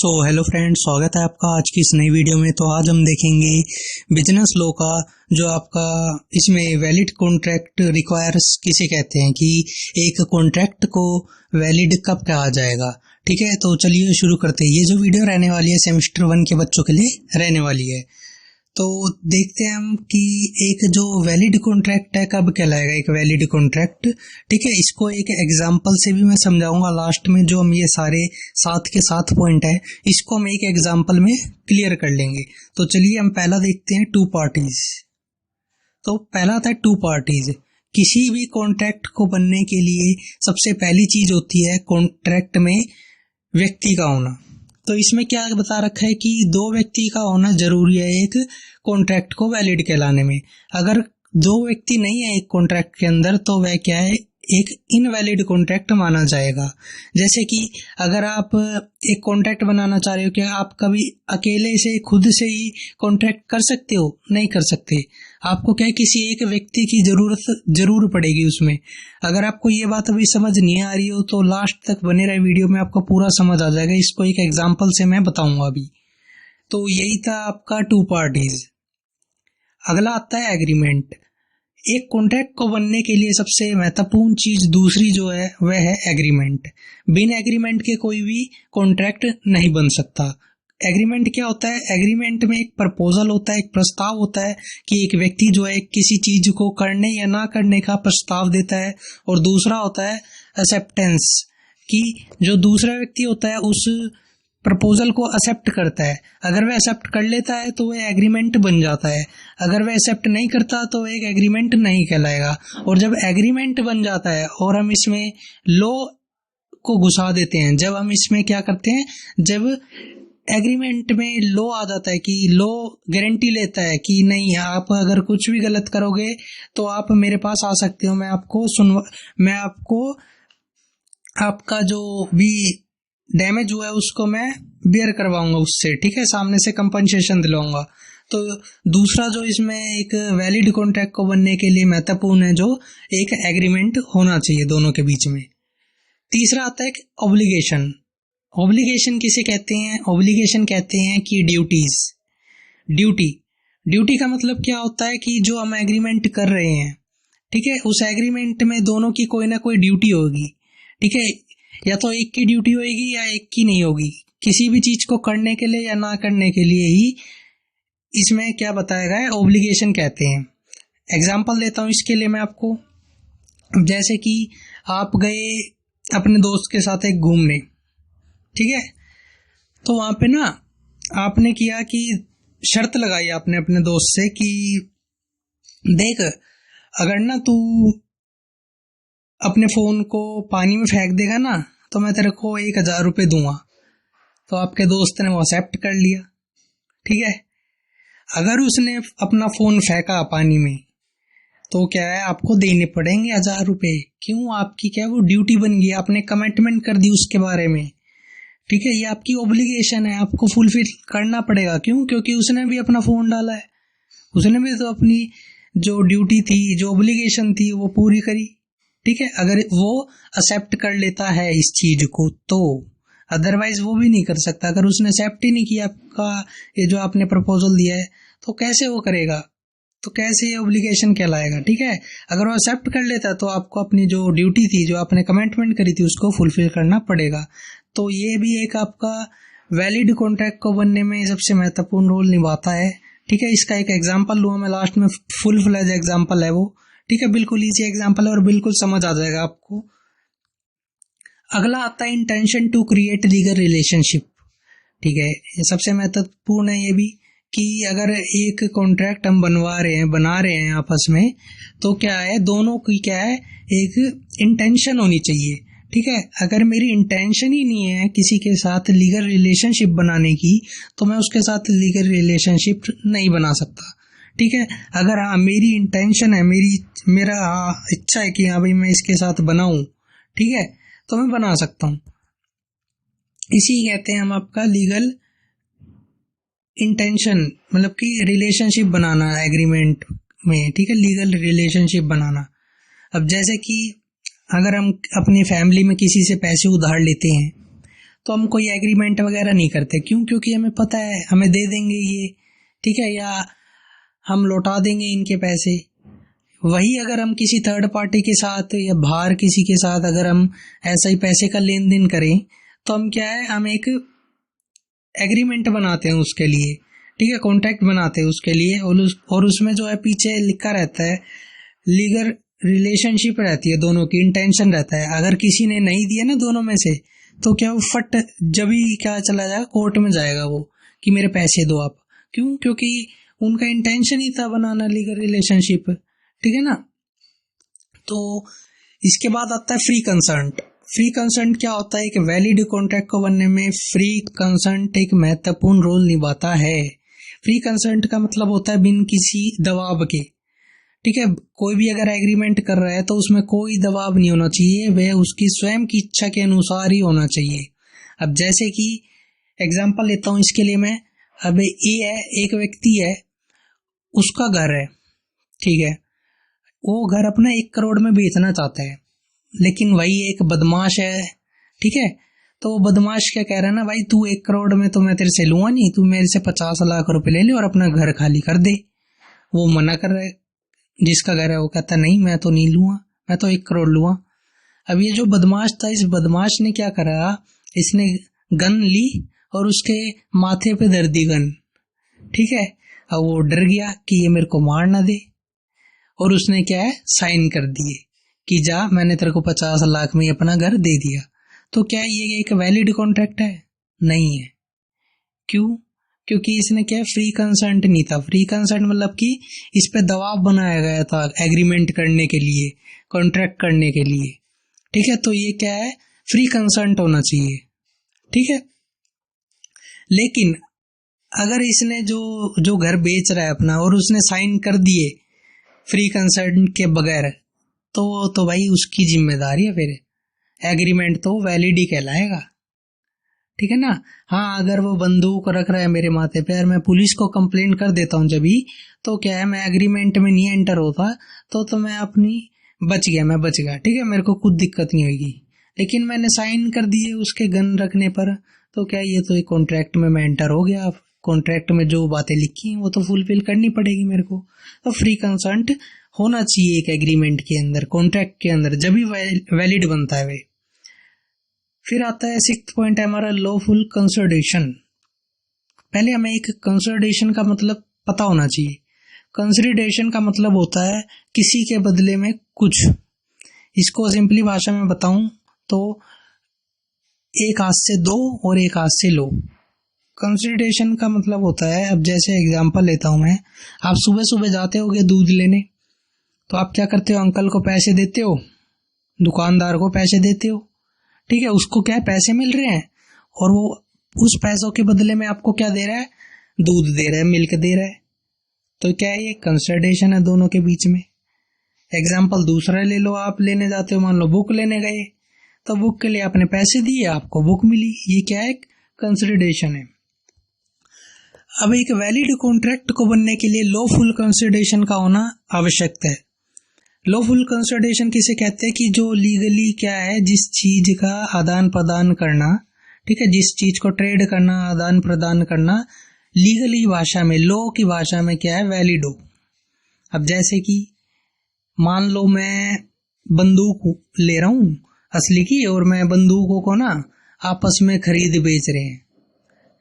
Hello friends, स्वागत है आपका आज की इस नई वीडियो में। तो आज हम देखेंगे बिजनेस लॉ का जो आपका इसमें वैलिड कॉन्ट्रैक्ट रिक्वायर्स किसे कहते हैं कि एक कॉन्ट्रैक्ट को वैलिड कब कहा जाएगा। ठीक है, तो चलिए शुरू करते हैं। ये जो वीडियो रहने वाली है सेमेस्टर 1 के बच्चों के लिए रहने वाली है। तो देखते हैं हम कि एक जो वैलिड कॉन्ट्रैक्ट है कब कहलाएगा एक वैलिड कॉन्ट्रैक्ट। ठीक है, इसको एक एग्जांपल से भी मैं समझाऊंगा लास्ट में। जो हम ये सारे 7 के 7 पॉइंट है इसको हम एक एग्जांपल में क्लियर कर लेंगे। तो चलिए हम पहला देखते हैं टू पार्टीज। तो पहला था टू पार्टीज। किसी भी कॉन्ट्रैक्ट को बनने के लिए सबसे पहली चीज होती है कॉन्ट्रैक्ट में व्यक्ति का होना। तो इसमें क्या बता रखा है कि 2 व्यक्ति का होना जरूरी है एक कॉन्ट्रैक्ट को वैलिड कहलाने में। अगर 2 व्यक्ति नहीं है एक कॉन्ट्रैक्ट के अंदर तो वह क्या है एक इनवैलिड कॉन्ट्रैक्ट माना जाएगा। जैसे कि अगर आप एक कॉन्ट्रैक्ट बनाना चाह रहे हो, क्या आप कभी अकेले से खुद से ही कॉन्ट्रैक्ट कर सकते हो? नहीं कर सकते। आपको क्या है किसी एक व्यक्ति की जरूर पड़ेगी उसमें। अगर आपको ये बात अभी समझ नहीं आ रही हो तो लास्ट तक बने रहे वीडियो में, आपको पूरा समझ आ जाएगा। इसको एक एग्जाम्पल से मैं बताऊंगा अभी। तो यही था आपका टू पार्टीज। अगला आता है एग्रीमेंट। एक कॉन्ट्रैक्ट को बनने के लिए सबसे महत्वपूर्ण चीज दूसरी जो है वह है एग्रीमेंट। बिन एग्रीमेंट के कोई भी कॉन्ट्रैक्ट नहीं बन सकता। एग्रीमेंट क्या होता है? एग्रीमेंट में एक प्रपोजल होता है, एक प्रस्ताव होता है कि एक व्यक्ति जो है किसी चीज को करने या ना करने का प्रस्ताव देता है। और दूसरा होता है एक्सेप्टेंस, कि जो दूसरा व्यक्ति होता है उस प्रपोजल को एक्सेप्ट करता है। अगर वह एक्सेप्ट कर लेता है तो वह एग्रीमेंट बन जाता है। अगर वह एक्सेप्ट नहीं करता तो एक एग्रीमेंट नहीं कहलाएगा। और जब एग्रीमेंट बन जाता है और हम इसमें लॉ को घुसा देते हैं, जब हम इसमें क्या करते हैं, जब एग्रीमेंट में लॉ आ जाता है कि लॉ गारंटी लेता है कि नहीं, आप अगर कुछ भी गलत करोगे तो आप मेरे पास आ सकते हो, मैं आपको आपका जो भी डैमेज हुआ है उसको मैं बेयर करवाऊंगा उससे। ठीक है, सामने से कंपनसेशन दिलवाऊंगा। तो दूसरा जो इसमें एक वैलिड कॉन्ट्रैक्ट को बनने के लिए महत्वपूर्ण है जो एक एग्रीमेंट होना चाहिए दोनों के बीच में। तीसरा आता है ऑब्लिगेशन। ऑब्लिगेशन किसे कहते हैं? ऑब्लिगेशन कहते हैं कि ड्यूटी का मतलब क्या होता है कि जो हम एग्रीमेंट कर रहे हैं, ठीक है, उस एग्रीमेंट में दोनों की कोई ना कोई ड्यूटी होगी। ठीक है, या तो एक की ड्यूटी होगी या एक की नहीं होगी, किसी भी चीज को करने के लिए या ना करने के लिए ही इसमें क्या बताया गया है, ऑब्लिगेशन कहते हैं। एग्जाम्पल देता हूं इसके लिए मैं आपको। जैसे कि आप गए अपने दोस्त के साथ एक घूमने, ठीक है, तो वहां पे ना आपने किया कि शर्त लगाई आपने अपने दोस्त से कि देख, अगर ना तू अपने फोन को पानी में फेंक देगा ना तो मैं तेरे को 1000 रुपये दूंगा। तो आपके दोस्त ने वो एक्सेप्ट कर लिया। ठीक है, अगर उसने अपना फोन फेंका पानी में तो क्या है, आपको देने पड़ेंगे 1000 रुपये। क्यों? आपकी क्या वो ड्यूटी बन गई, आपने कमिटमेंट कर दी उसके बारे में। ठीक है, ये आपकी ऑब्लिगेशन है, आपको फुलफिल करना पड़ेगा। क्यों? क्योंकि उसने भी अपना फोन डाला है, उसने भी तो अपनी जो ड्यूटी थी, जो ऑब्लिगेशन थी वो पूरी करी। ठीक है, अगर वो एक्सेप्ट कर लेता है इस चीज को तो, अदरवाइज वो भी नहीं कर सकता। अगर उसने एक्सेप्ट ही नहीं किया आपका ये जो आपने प्रपोजल दिया है तो कैसे वो करेगा? तो कैसे ये ऑब्लिगेशन कहलाएगा? ठीक है, अगर वो एक्सेप्ट कर लेता तो आपको अपनी जो ड्यूटी थी, जो आपने कमिटमेंट करी थी, उसको फुलफिल करना पड़ेगा। तो ये भी एक आपका वैलिड कॉन्ट्रैक्ट को बनने में सबसे महत्वपूर्ण रोल निभाता है। ठीक है, इसका एक एग्जाम्पल लूँ मैं लास्ट में, फुल फ्लेज एग्जाम्पल है वो। ठीक है, बिल्कुल इजी एग्जाम्पल है और बिल्कुल समझ आ जाएगा आपको। अगला आता है intention to create legal relationship. ठीक है, ये सबसे महत्वपूर्ण है ये भी, कि अगर एक कॉन्ट्रैक्ट हम बना रहे हैं आपस में, तो क्या है, दोनों की क्या है, एक इंटेंशन होनी चाहिए। ठीक है, अगर मेरी इंटेंशन ही नहीं है किसी के साथ लीगल रिलेशनशिप बनाने की तो मैं उसके साथ लीगल रिलेशनशिप नहीं बना सकता। ठीक है, अगर हाँ मेरी इंटेंशन है, मेरा इच्छा है कि हाँ भाई मैं इसके साथ बनाऊं, ठीक है, तो मैं बना सकता हूं। इसी कहते हैं हम आपका लीगल इंटेंशन, मतलब कि रिलेशनशिप बनाना एग्रीमेंट में। ठीक है, लीगल रिलेशनशिप बनाना। अब जैसे कि अगर हम अपनी फैमिली में किसी से पैसे उधार लेते हैं तो हम कोई एग्रीमेंट वगैरह नहीं करते। क्यों? क्योंकि हमें पता है हमें दे देंगे ये, ठीक है, या हम लौटा देंगे इनके पैसे। वही अगर हम किसी थर्ड पार्टी के साथ या बाहर किसी के साथ अगर हम ऐसा ही पैसे का लेन देन करें तो हम क्या है, हम एक एग्रीमेंट बनाते हैं उसके लिए, ठीक है, कॉन्ट्रैक्ट बनाते हैं उसके लिए, और उसमें जो है पीछे लिखा रहता है, लीगल रिलेशनशिप रहती है, दोनों की इंटेंशन रहता है। अगर किसी ने नहीं दिया ना दोनों में से, तो क्या वो फट जब ही क्या चला जाएगा, कोर्ट में जाएगा वो कि मेरे पैसे दो आप। क्यों? क्योंकि उनका इंटेंशन ही था बनाना लीगल रिलेशनशिप, ठीक है ना। तो इसके बाद आता है फ्री कंसर्ट। फ्री कंसर्ट क्या होता है? एक वैलिड कॉन्ट्रैक्ट को बनने में फ्री कंसर्ट एक महत्वपूर्ण रोल निभाता है। फ्री कंसर्ट का मतलब होता है बिन किसी दबाव के, ठीक है। कोई भी अगर एग्रीमेंट कर रहा है तो उसमें कोई दबाव नहीं होना चाहिए, वह उसकी स्वयं की इच्छा के अनुसार ही होना चाहिए। अब जैसे कि एग्जांपल लेता हूँ इसके लिए मैं, अब ए है, एक व्यक्ति है, उसका घर है, ठीक है, वो घर अपना 1 करोड़ में बेचना चाहता है, लेकिन वही एक बदमाश है, ठीक है, तो वो बदमाश क्या कह रहा है ना, भाई तू 1 करोड़ में तो मैं तेरे से लूंगा नहीं, तू मेरे से 50 लाख रुपए ले ले और अपना घर खाली कर दे। वो मना कर रहा है, जिसका घर है वो कहता नहीं मैं तो नहीं लूंगा, मैं तो 1 करोड़ लूंगा। अब ये जो बदमाश था, इस बदमाश ने क्या करा, इसने गन ली और उसके माथे पे धर दी गन, ठीक है। अब वो डर गया कि ये मेरे को मार ना दे, और उसने क्या है, साइन कर दिए कि जा मैंने तेरे को 50 लाख में अपना घर दे दिया। तो क्या ये एक वैलिड कॉन्ट्रैक्ट है? नहीं है। क्यों? क्योंकि इसने क्या, फ्री कंसेंट नहीं था। फ्री कंसेंट मतलब कि इस पे दबाव बनाया गया था एग्रीमेंट करने के लिए, कॉन्ट्रैक्ट करने के लिए, ठीक है। तो ये क्या है, फ्री कंसेंट होना चाहिए, ठीक है। लेकिन अगर इसने जो घर बेच रहा है अपना और उसने साइन कर दिए फ्री कंसेंट के बगैर, तो भाई उसकी जिम्मेदारी है, फिर एग्रीमेंट तो वैलिड ही कहलाएगा, ठीक है ना। हाँ, अगर वो बंदूक रख रहा है मेरे माथे पे और मैं पुलिस को कंप्लेंट कर देता हूँ जब भी, तो क्या है, मैं एग्रीमेंट में नहीं एंटर होता, तो मैं अपनी बच गया, ठीक है, मेरे को कुछ दिक्कत नहीं होगी। लेकिन मैंने साइन कर दिए उसके गन रखने पर, तो क्या ये तो एक कॉन्ट्रैक्ट में मैं एंटर हो गया। कॉन्ट्रैक्ट में जो बातें लिखी हैं वो तो फुलफिल करनी पड़ेगी मेरे को। तो फ्री कंसेंट होना चाहिए एक एग्रीमेंट के अंदर, कॉन्ट्रैक्ट के अंदर, जब भी वैलिड बनता है वे। फिर आता है 6th पॉइंट है हमारा, लॉफुल कंसिडरेशन। पहले हमें एक कंसिडरेशन का मतलब पता होना चाहिए। कंसिडरेशन का मतलब होता है किसी के बदले में कुछ। इसको सिंपली भाषा में बताऊं तो एक हाथ से दो और एक हाथ से लो। कंसिडरेशन का मतलब होता है, अब जैसे एग्जांपल लेता हूं मैं, आप सुबह सुबह जाते होगे दूध लेने, तो आप क्या करते हो, अंकल को पैसे देते हो, दुकानदार को पैसे देते हो, ठीक है, उसको क्या है, पैसे मिल रहे हैं, और वो उस पैसों के बदले में आपको क्या दे रहा है, दूध दे रहा है, मिल्क दे रहा है। तो क्या है, ये कंसिडरेशन है दोनों के बीच में। एग्जाम्पल दूसरा ले लो, आप लेने जाते हो, मान लो बुक लेने गए, तो बुक के लिए आपने पैसे दिए, आपको बुक मिली, ये क्या है, कंसिडरेशन है। अब एक वैलिड कॉन्ट्रैक्ट को बनने के लिए लॉफुल कंसिडरेशन का होना आवश्यक है। लॉफुल कंसिडरेशन किसे कहते हैं, कि जो लीगली क्या है, जिस चीज का आदान प्रदान करना, ठीक है, जिस चीज को ट्रेड करना, आदान प्रदान करना, लीगली भाषा में, लॉ की भाषा में क्या है, वैलिड हो। अब जैसे कि मान लो मैं बंदूक ले रहा हूं असली की, और मैं बंदूकों को ना आपस में खरीद बेच रहे हैं,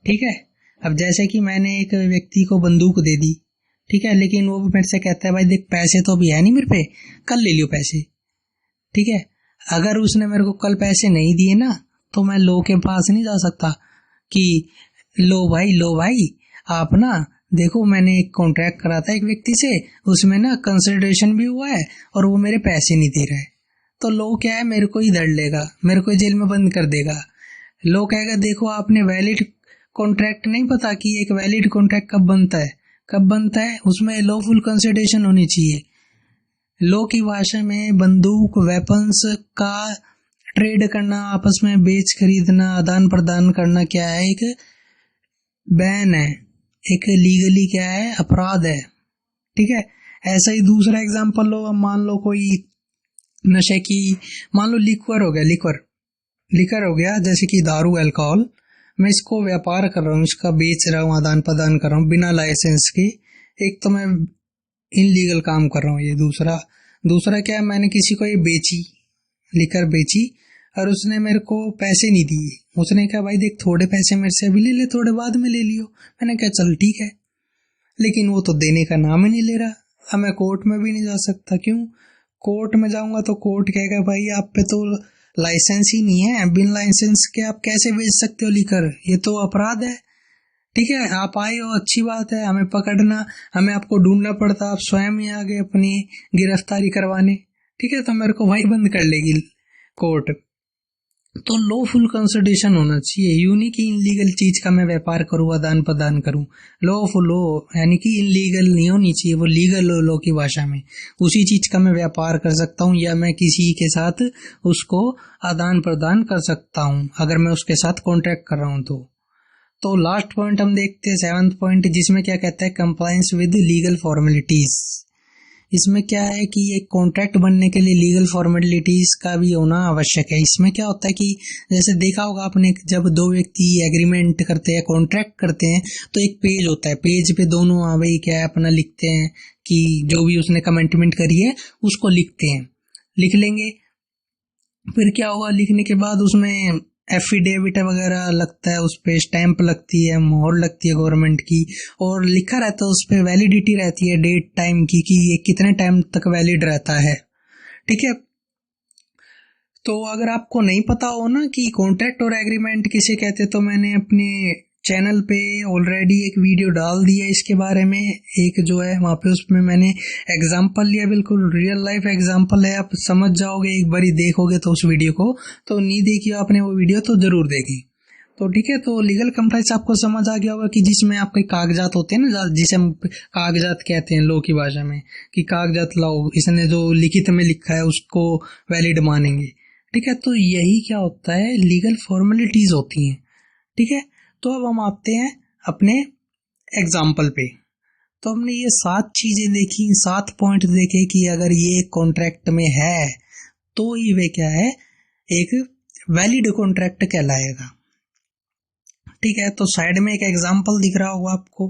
ठीक है। अब जैसे कि मैंने एक व्यक्ति को बंदूक दे दी, ठीक है, लेकिन वो मेरे से कहता है भाई देख पैसे तो अभी है नहीं मेरे पे, कल ले लियो पैसे, ठीक है। अगर उसने मेरे को कल पैसे नहीं दिए ना, तो मैं लो के पास नहीं जा सकता कि लो भाई आप ना देखो, मैंने एक कॉन्ट्रैक्ट करा था एक व्यक्ति से, उसमें ना कंसिडरेशन भी हुआ है और वो मेरे पैसे नहीं दे रहा है। तो लो क्या है, मेरे को ही धर लेगा, मेरे को जेल में बंद कर देगा। लो कहेगा देखो आपने वैलिड कॉन्ट्रैक्ट नहीं पता कि एक वैलिड कॉन्ट्रैक्ट कब बनता है, उसमें लॉफुल कंसिडरेशन होनी चाहिए। लॉ की भाषा में बंदूक, वेपन्स का ट्रेड करना, आपस में बेच खरीदना, आदान प्रदान करना क्या है, एक बैन है, एक लीगली क्या है, अपराध है, ठीक है। ऐसा ही दूसरा एग्जांपल लो, मान लो कोई नशे की, मान लो लिक्वर हो गया, लिक्वर, लिकर हो गया, जैसे कि दारू अल्कोहल, मैं इसको व्यापार कर रहा हूँ, इसका बेच रहा हूँ, आदान प्रदान कर रहा हूँ बिना लाइसेंस के। एक तो मैं इनलीगल काम कर रहा हूँ ये। दूसरा दूसरा क्या है, मैंने किसी को ये बेची, लिकर बेची, और उसने मेरे को पैसे नहीं दिए। उसने कहा भाई देख थोड़े पैसे मेरे से अभी ले ले, थोड़े बाद में ले लियो। मैंने कहा चल ठीक है, लेकिन वो तो देने का नाम ही नहीं ले रहा। अब मैं कोर्ट में भी नहीं जा सकता। क्यों? कोर्ट में जाऊंगा तो कोर्ट कहेगा भाई आप पे तो लाइसेंस ही नहीं है, बिन लाइसेंस के आप कैसे बेच सकते हो लिकर, ये तो अपराध है। ठीक है, आप आए हो अच्छी बात है, हमें पकड़ना, हमें आपको ढूंढना पड़ता, आप स्वयं ही आगे अपनी गिरफ्तारी करवाने। ठीक है, तो मेरे को वही बंद कर लेगी कोर्ट। तो लॉफुल कंसिडरेशन होना चाहिए, यूं नहीं कि इनलीगल चीज का मैं व्यापार करूँ, आदान प्रदान करूँ। लॉफुल हो यानी कि इनलीगल नहीं होनी चाहिए, वो लीगल हो लॉ की भाषा में। उसी चीज का मैं व्यापार कर सकता हूँ, या मैं किसी के साथ उसको आदान प्रदान कर सकता हूँ अगर मैं उसके साथ कॉन्ट्रैक्ट कर रहा हूँ तो लास्ट पॉइंट हम देखते हैं, 7th पॉइंट, जिसमें क्या कहता है, कंप्लायंस विद लीगल फॉर्मेलिटीज। इसमें क्या है कि एक कॉन्ट्रैक्ट बनने के लिए लीगल फॉर्मेलिटीज का भी होना आवश्यक है। इसमें क्या होता है कि जैसे देखा होगा आपने, जब दो व्यक्ति एग्रीमेंट करते हैं, कॉन्ट्रैक्ट करते हैं, तो एक पेज होता है, पेज पे दोनों हाँ भाई क्या है अपना लिखते हैं कि जो भी उसने कमिटमेंट करी है उसको लिखते हैं, लिख लेंगे। फिर क्या होगा, लिखने के बाद उसमें एफिडेविट वगैरह लगता है, उस पे स्टैंप लगती है, मोहर लगती है गवर्नमेंट की, और लिखा रहता है उस पे, वैलिडिटी रहती है डेट टाइम की कि ये कितने टाइम तक वैलिड रहता है। ठीक है, तो अगर आपको नहीं पता हो ना कि कॉन्ट्रैक्ट और एग्रीमेंट किसे कहते, तो मैंने अपने चैनल पे ऑलरेडी एक वीडियो डाल दी है इसके बारे में, एक जो है वहाँ पे, उसमें मैंने एग्जांपल लिया, बिल्कुल रियल लाइफ एग्जांपल है, आप समझ जाओगे एक बारी देखोगे तो उस वीडियो को। तो नहीं देखी आपने वो वीडियो तो जरूर देखें। तो ठीक है, तो लीगल कंप्लायंस आपको समझ आ गया होगा कि जिसमें आपके कागजात होते हैं ना, जिसे हम कागजात कहते हैं लॉ की भाषा में, कि कागजात लाओ, इसने जो लिखित में लिखा है उसको वैलिड मानेंगे। ठीक है, तो यही क्या होता है, लीगल फॉर्मेलिटीज होती हैं। ठीक है, तो अब हम आते हैं अपने एग्जाम्पल पे। तो हमने ये 7 चीजें देखी, 7 पॉइंट देखे कि अगर ये कॉन्ट्रैक्ट में है तो ये वे क्या है, एक वैलिड कॉन्ट्रैक्ट कहलाएगा। ठीक है, तो साइड में एक एग्जाम्पल दिख रहा होगा आपको,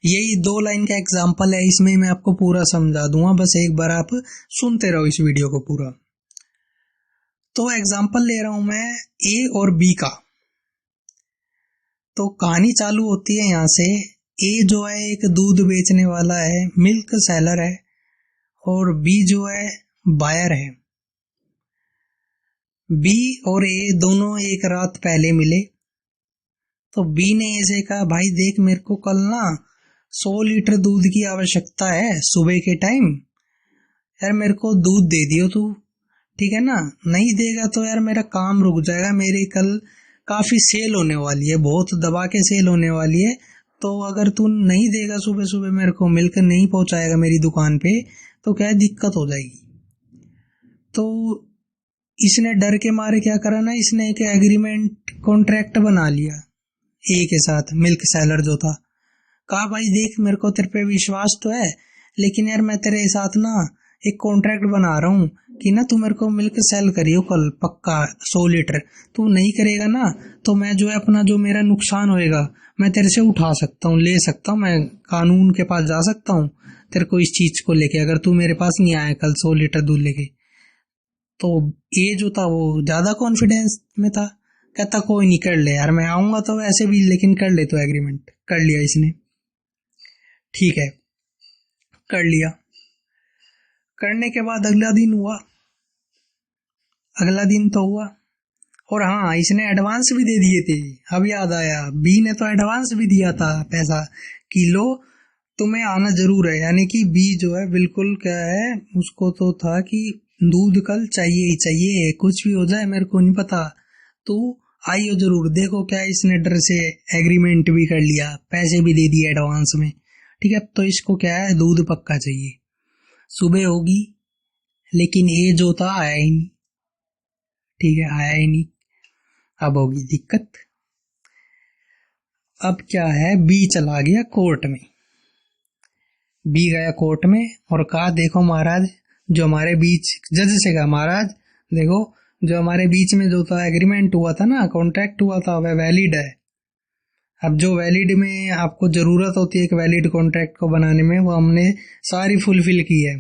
यही 2 लाइन का एग्जाम्पल है, इसमें मैं आपको पूरा समझा दूंगा, बस एक बार आप सुनते रहो इस वीडियो को पूरा। तो एग्जाम्पल ले रहा हूं मैं ए और बी का। तो कहानी चालू होती है यहाँ से। ए जो है एक दूध बेचने वाला है, मिल्क सेलर है, और बी जो है बायर है। बी और ए दोनों एक रात पहले मिले। तो बी ने ऐसे कहा भाई देख मेरे को कल ना 100 लीटर दूध की आवश्यकता है सुबह के टाइम, यार मेरे को दूध दे दियो तू। ठीक है ना, नहीं देगा तो यार मेरा काम रुक जाएगा, मेरी कल काफी सेल होने वाली है, बहुत दबा के सेल होने वाली है, तो अगर तू नहीं देगा सुबह सुबह मेरे को मिल्क नहीं पहुंचाएगा मेरी दुकान पे, तो क्या दिक्कत हो जाएगी। तो इसने डर के मारे क्या करा ना, इसने एक एग्रीमेंट कॉन्ट्रैक्ट बना लिया ए के साथ, मिल्क सेलर जो था। कहा भाई देख मेरे को तेरे पे विश्वास तो है, लेकिन यार मैं तेरे साथ ना एक कॉन्ट्रैक्ट बना रहा हूँ कि ना तू मेरे को मिल्क सेल करियो कल पक्का 100 लीटर। तू नहीं करेगा ना तो मैं जो है अपना जो मेरा नुकसान होएगा मैं तेरे से उठा सकता हूँ, ले सकता हूँ, मैं कानून के पास जा सकता हूँ तेरे को इस चीज को लेके, अगर तू मेरे पास नहीं आया कल 100 लीटर दूध लेके। तो ये जो था वो ज्यादा कॉन्फिडेंस में था, कहता कोई नहीं कर ले यार, मैं आऊंगा तो वैसे भी, लेकिन कर ले। तो एग्रीमेंट कर लिया इसने। ठीक है, कर लिया। करने के बाद अगला दिन हुआ, अगला दिन तो हुआ, और हाँ इसने एडवांस भी दे दिए थे। अब याद आया, बी ने तो एडवांस भी दिया था पैसा कि लो तुम्हें आना जरूर है, यानी कि बी जो है बिल्कुल क्या है, उसको तो था कि दूध कल चाहिए ही चाहिए, कुछ भी हो जाए मेरे को नहीं पता, तू आइयो जरूर। देखो क्या इसने डर से एग्रीमेंट भी कर लिया, पैसे भी दे दिए एडवांस में। ठीक है, तो इसको क्या है, दूध पक्का चाहिए। सुबह होगी लेकिन ये जो था आया ही नहीं। ठीक है, आया ही नहीं, अब होगी दिक्कत। अब क्या है, बी चला गया कोर्ट में। बी गया कोर्ट में और कहा देखो महाराज, जो हमारे बीच जज से कहा महाराज देखो जो हमारे बीच में जो था एग्रीमेंट हुआ था ना, कॉन्ट्रैक्ट हुआ था, वह वैलिड है। अब जो वैलिड में आपको जरूरत होती है एक वैलिड कॉन्ट्रैक्ट को बनाने में, वो हमने सारी फुलफिल की है।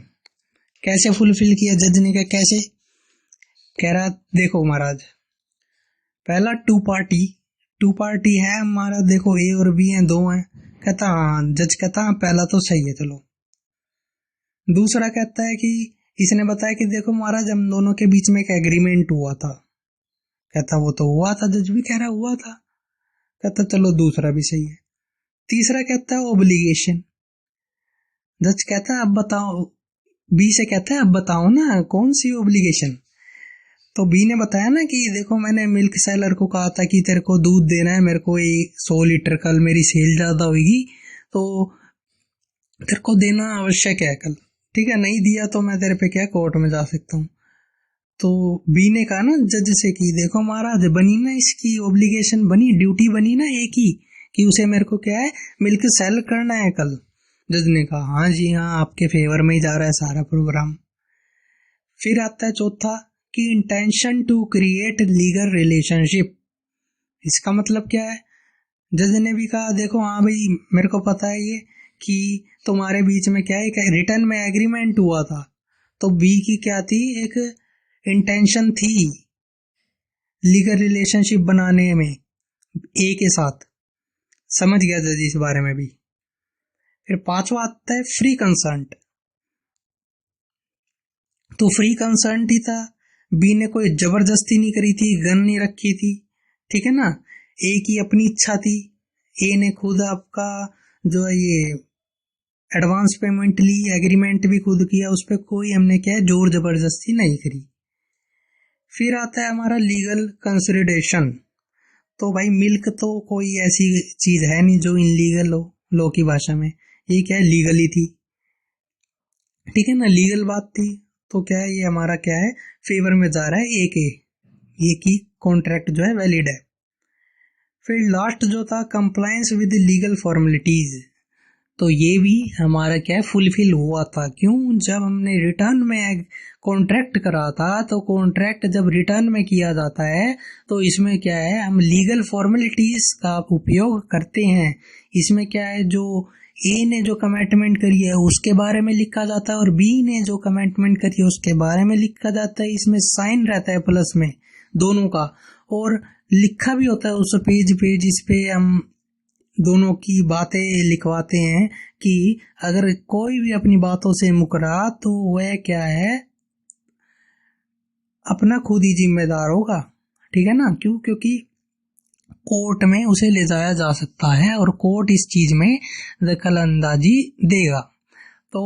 कैसे फुलफिल किया जज ने? कहा कैसे? कह रहा देखो महाराज, पहला टू पार्टी है हमारा, देखो ए और बी हैं, दो हैं। कहता हाँ। जज कहता हाँ पहला तो सही है, चलो। दूसरा कहता है कि इसने बताया कि देखो महाराज हम दोनों के बीच में एक एग्रीमेंट हुआ था। कहता वो तो हुआ था। जज भी कह रहा हुआ था। कहता चलो दूसरा भी सही है। तीसरा कहता है ओब्लिगेशन। जज कहता है अब बताओ, बी से कहता है अब बताओ ना कौन सी ओब्लिगेशन। तो बी ने बताया ना कि देखो मैंने मिल्क सेलर को कहा था कि तेरे को दूध देना है, मेरे को 100 लीटर, कल मेरी सेल ज्यादा होगी तो तेरे को देना आवश्यक है कल, ठीक है? नहीं दिया तो मैं तेरे पे क्या कोर्ट में जा सकता हूँ। तो बी ने कहा ना जज से कि देखो महाराज बनी ना इसकी ओब्लिगेशन, बनी ड्यूटी बनी ना एक ही, कि उसे मेरे को क्या है मिल्क सेल करना है कल। जज ने कहा हाँ जी हाँ, आपके फेवर में ही जा रहा है सारा प्रोग्राम। फिर आता है चौथा कि intention to create legal relationship. इसका मतलब क्या है? जज ने भी कहा देखो हाँ भाई मेरे को पता है ये कि तुम्हारे बीच में क्या है, एक रिटर्न में एग्रीमेंट हुआ था। तो बी की क्या थी, एक इंटेंशन थी लीगल रिलेशनशिप बनाने में ए के साथ। समझ गया जज इस बारे में भी। फिर पांचवा आता है फ्री कंसर्ट। तो फ्री कंसर्ट ही था, बी ने कोई जबरदस्ती नहीं करी थी, गन नहीं रखी थी, ठीक है ना? ए की अपनी इच्छा थी, ए ने खुद आपका जो है ये एडवांस पेमेंट ली, एग्रीमेंट भी खुद किया, उस पर कोई हमने क्या है जोर जबरदस्ती नहीं करी। फिर आता है हमारा लीगल कंसिडरेशन। तो भाई मिल्क तो कोई ऐसी चीज है नहीं जो इनलीगल हो लॉ की भाषा में, ये क्या है लीगली थी, ठीक है ना? लीगल बात थी। तो क्या है ये हमारा क्या है फेवर में जा रहा है ए के, ये की कॉन्ट्रैक्ट जो है वैलिड है। फिर लास्ट जो था कंप्लायंस विद लीगल फॉर्मेलिटीज, तो ये भी हमारा क्या है फुलफिल हुआ था। क्यों? जब हमने रिटर्न में कॉन्ट्रैक्ट करा था, तो कॉन्ट्रैक्ट जब रिटर्न में किया जाता है तो इसमें क्या है हम लीगल फॉर्मेलिटीज का उपयोग करते हैं। इसमें क्या है जो ए ने जो कमिटमेंट करी है उसके बारे में लिखा जाता है और बी ने जो कमिटमेंट करी है उसके बारे में लिखा जाता है। इसमें साइन रहता है प्लस में दोनों का, और लिखा भी होता है उस पेज इस पे हम दोनों की बातें लिखवाते हैं कि अगर कोई भी अपनी बातों से मुकरा तो वह क्या है अपना खुद ही जिम्मेदार होगा, ठीक है ना? क्यों? क्योंकि कोर्ट में उसे ले जाया जा सकता है और कोर्ट इस चीज में दखल अंदाजी देगा। तो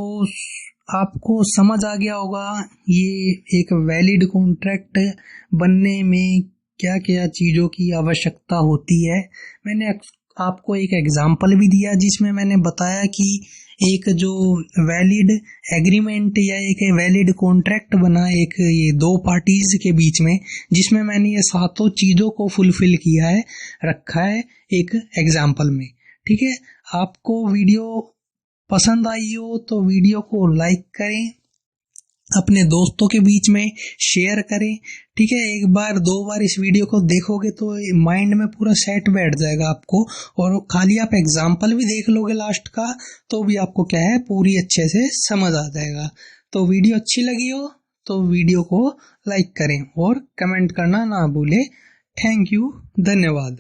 आपको समझ आ गया होगा ये एक वैलिड कॉन्ट्रैक्ट बनने में क्या क्या चीजों की आवश्यकता होती है। मैंने आपको एक एग्जाम्पल भी दिया जिसमें मैंने बताया कि एक जो वैलिड एग्रीमेंट या एक वैलिड कॉन्ट्रैक्ट बना एक ये दो पार्टीज के बीच में, जिसमें मैंने ये सातों चीजों को फुलफिल किया है, रखा है एक एग्जाम्पल में, ठीक है? आपको वीडियो पसंद आई हो तो वीडियो को लाइक करें, अपने दोस्तों के बीच में शेयर करें, ठीक है? एक बार दो बार इस वीडियो को देखोगे तो माइंड में पूरा सेट बैठ जाएगा आपको, और खाली आप एग्जाम्पल भी देख लोगे लास्ट का तो भी आपको क्या है पूरी अच्छे से समझ आ जाएगा। तो वीडियो अच्छी लगी हो तो वीडियो को लाइक करें और कमेंट करना ना भूले। थैंक यू, धन्यवाद।